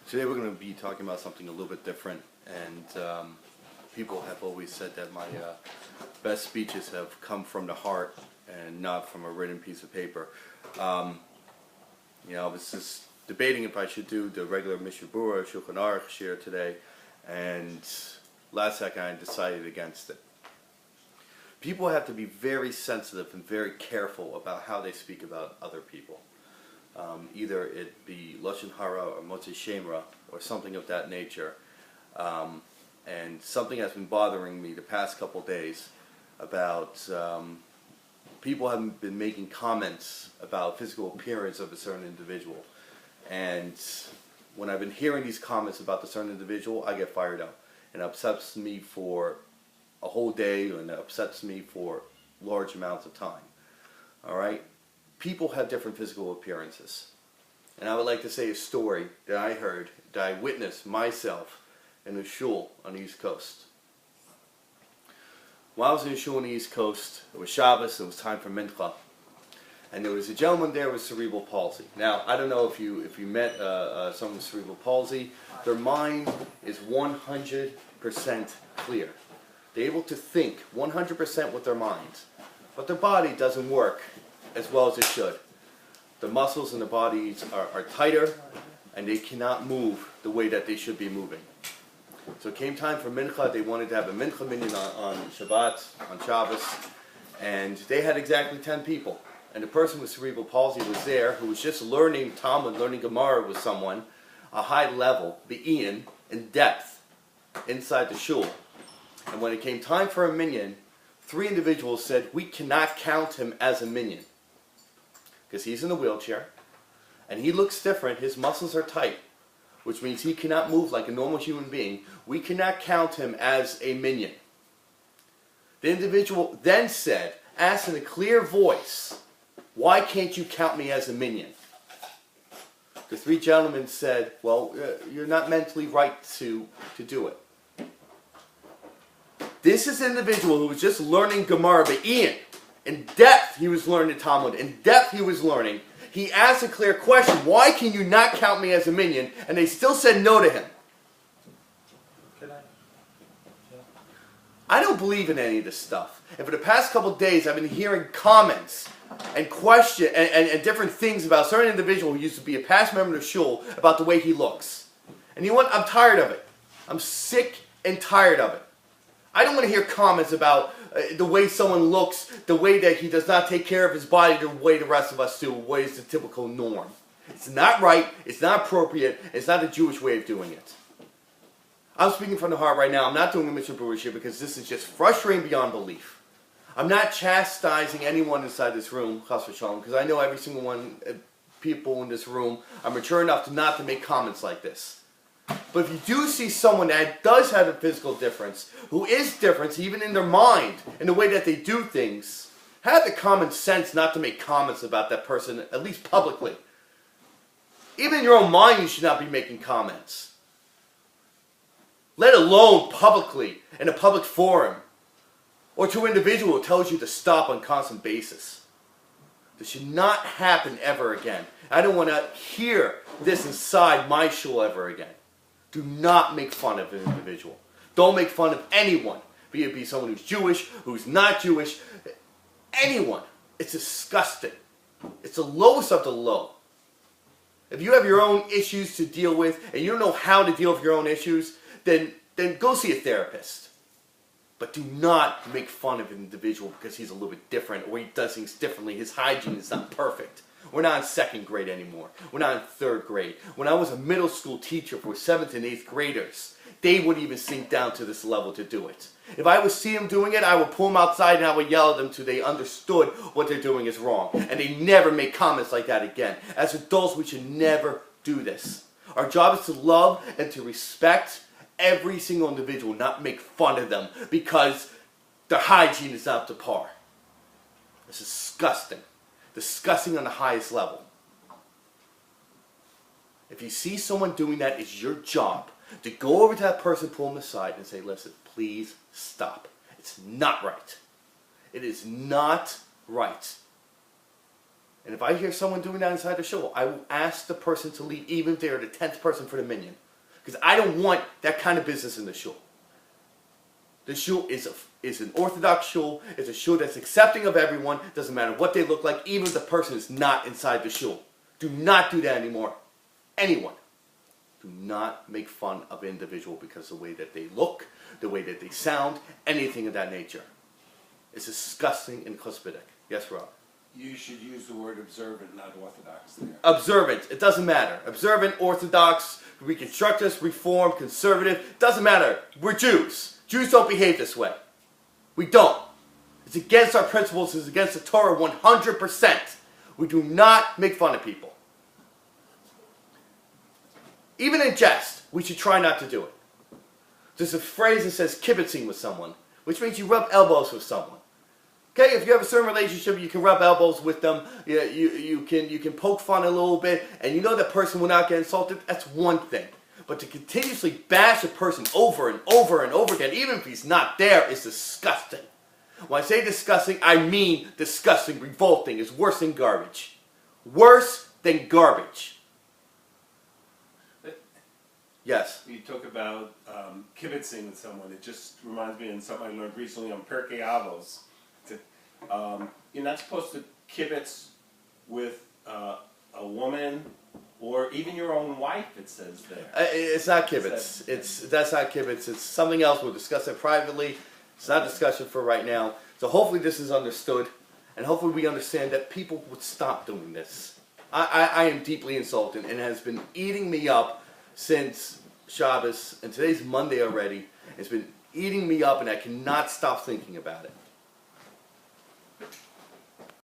Today we're going to be talking about something a little bit different, and people have always said that my best speeches have come from the heart and not from a written piece of paper. I was just debating if I should do the regular Mishnah Berurah Shulchan Aruch share today, and last second I decided against it. People have to be very sensitive and very careful about how they speak about other people. Either it be Lashon Hara or Motzei Shem Ra or something of that nature. And something has been bothering me the past couple days about people have been making comments about physical appearance of a certain individual. And when I've been hearing these comments about the certain individual, I get fired up. And it upsets me for a whole day, and it upsets me for large amounts of time. Alright? People have different physical appearances. And I would like to say a story that I heard, that I witnessed myself in a shul on the East Coast. While I was in a shul on the East Coast, it was Shabbos, it was time for Mincha. And there was a gentleman there with cerebral palsy. Now, I don't know if you met someone with cerebral palsy, their mind is 100% clear. They're able to think 100% with their minds. But their body doesn't work as well as it should. The muscles in the bodies are tighter, and they cannot move the way that they should be moving. So it came time for Mincha. They wanted to have a Mincha minyan on Shabbat, on Shabbos, and they had exactly 10 people. And the person with cerebral palsy was there, who was just learning Talmud, learning Gemara with someone, a high level, be'in, in depth, inside the shul. And when it came time for a minyan, 3 individuals said, we cannot count him as a minyan. Because he's in a wheelchair, and he looks different, his muscles are tight, which means he cannot move like a normal human being. We cannot count him as a minyan. The individual then said, asked in a clear voice, why can't you count me as a minyan? The 3 gentlemen said, well, you're not mentally right to do it. This is an individual who was just learning Gemara, but in depth he was learning Talmud, in depth he was learning. He asked a clear question, why can you not count me as a minyan? And they still said no to him. I don't believe in any of this stuff. And for the past couple of days I've been hearing comments and questions and different things about a certain individual who used to be a past member of shul about the way he looks. And you know what? I'm tired of it. I'm sick and tired of it. I don't want to hear comments about the way someone looks, the way that he does not take care of his body the way the rest of us do, what is the typical norm. It's not right, it's not appropriate, it's not the Jewish way of doing it. I'm speaking from the heart right now. I'm not doing a Mishnah Berurah here because this is just frustrating beyond belief. I'm not chastising anyone inside this room, chas v'shalom, because I know every single one, people in this room are mature enough to not to make comments like this. But if you do see someone that does have a physical difference, who is different even in their mind, in the way that they do things, have the common sense not to make comments about that person, at least publicly. Even in your own mind you should not be making comments. Let alone publicly, in a public forum, or to an individual who tells you to stop on a constant basis. This should not happen ever again. I don't want to hear this inside my shul ever again. Do not make fun of an individual. Don't make fun of anyone. Be it someone who's Jewish, who's not Jewish, anyone. It's disgusting. It's the lowest of the low. If you have your own issues to deal with, and you don't know how to deal with your own issues, then go see a therapist. But do not make fun of an individual because he's a little bit different, or he does things differently. His hygiene is not perfect. We're not in 2nd grade anymore. We're not in 3rd grade. When I was a middle school teacher for 7th and 8th graders, they wouldn't even sink down to this level to do it. If I would see them doing it, I would pull them outside and I would yell at them till they understood what they're doing is wrong. And they never make comments like that again. As adults, we should never do this. Our job is to love and to respect every single individual, not make fun of them because their hygiene is not up to par. It's disgusting. Disgusting on the highest level. If you see someone doing that, it's your job to go over to that person, pull them aside, and say, listen, please stop. It's not right. It is not right. And if I hear someone doing that inside the shul, I will ask the person to leave, even if they're the 10th person for the minyan. Because I don't want that kind of business in the shul. The shul is an Orthodox shul. It's a shul that's accepting of everyone. Doesn't matter what they look like, even if the person is not inside the shul. Do not do that anymore. Anyone. Do not make fun of an individual because of the way that they look, the way that they sound, anything of that nature. It's disgusting and chutzpahdik. Yes, Rob? You should use the word observant, not orthodox there. Observant. It doesn't matter. Observant, Orthodox, Reconstructionist, Reform, Conservative. Doesn't matter. We're Jews. Jews don't behave this way. We don't. It's against our principles. It's against the Torah 100%. We do not make fun of people. Even in jest, we should try not to do it. There's a phrase that says kibitzing with someone, which means you rub elbows with someone. Okay, if you have a certain relationship, you can rub elbows with them. You can poke fun a little bit, and you know that person will not get insulted. That's one thing. But to continuously bash a person over and over and over again, even if he's not there, is disgusting. When I say disgusting, I mean disgusting, revolting. It's worse than garbage. Worse than garbage. Yes. You talk about kibitzing with someone. It just reminds me of something I learned recently on Pirkei Avos. You're not supposed to kibitz with a woman or even your own wife, it says there. It's not kibitz. That's not kibitz. It's something else. We'll discuss it privately. It's not a discussion for right now. So hopefully this is understood, and hopefully we understand that people would stop doing this. I am deeply insulted, and it has been eating me up since Shabbos, and today's Monday already. It's been eating me up, and I cannot stop thinking about it.